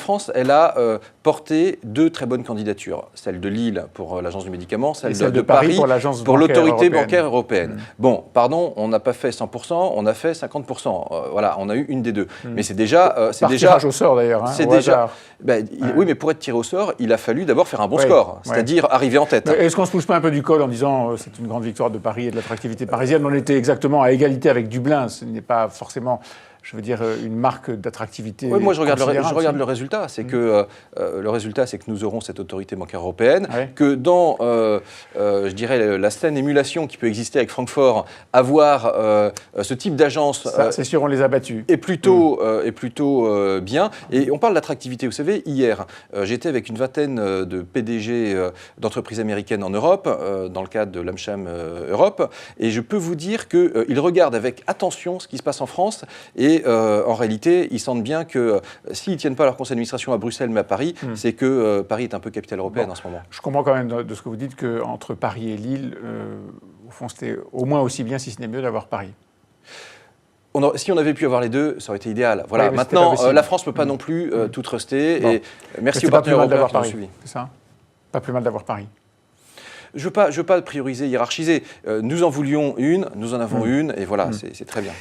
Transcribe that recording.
France, elle a porté 2 très bonnes candidatures. Celle de Lille pour l'Agence du médicament, celle de Paris pour l'autorité bancaire européenne. Bon, pardon, on n'a pas fait 100%, on a fait 50%. Voilà, on a eu une des deux. Mais c'est déjà... Par tirage au sort d'ailleurs, c'est déjà... Oui, mais pour être tiré au sort, il a fallu d'abord faire un bon score, c'est-à-dire arriver en tête. Est-ce qu'on ne se pousse pas un peu du col en disant c'est une grande victoire de Paris et de l'attractivité parisienne? On était exactement à égalité avec Dublin, ce n'est pas forcément... je veux dire, une marque d'attractivité. Oui, moi, je regarde le résultat. C'est que le résultat, c'est que nous aurons cette autorité bancaire européenne, que dans, je dirais, la saine émulation qui peut exister avec Francfort, avoir ce type d'agence... c'est sûr, on les a battus. Est plutôt bien. Et on parle d'attractivité. Vous savez, hier, j'étais avec une vingtaine de PDG d'entreprises américaines en Europe, dans le cadre de l'AmCham Europe, et je peux vous dire qu'ils regardent avec attention ce qui se passe en France, et en réalité, ils sentent bien que s'ils ne tiennent pas leur conseil d'administration à Bruxelles mais à Paris, c'est que Paris est un peu capitale européenne en ce moment. Je comprends quand même de ce que vous dites qu'entre Paris et Lille, au fond, c'était au moins aussi bien, si ce n'est mieux, d'avoir Paris. Si on avait pu avoir les deux, ça aurait été idéal. Voilà. Maintenant, la France ne peut pas non plus tout truster. Et merci aux partenaires européens qui l'ont suivi. C'est ça ? Pas plus mal d'avoir Paris. Je ne veux pas prioriser, hiérarchiser. Nous en voulions une, nous en avons une, et voilà, c'est très bien.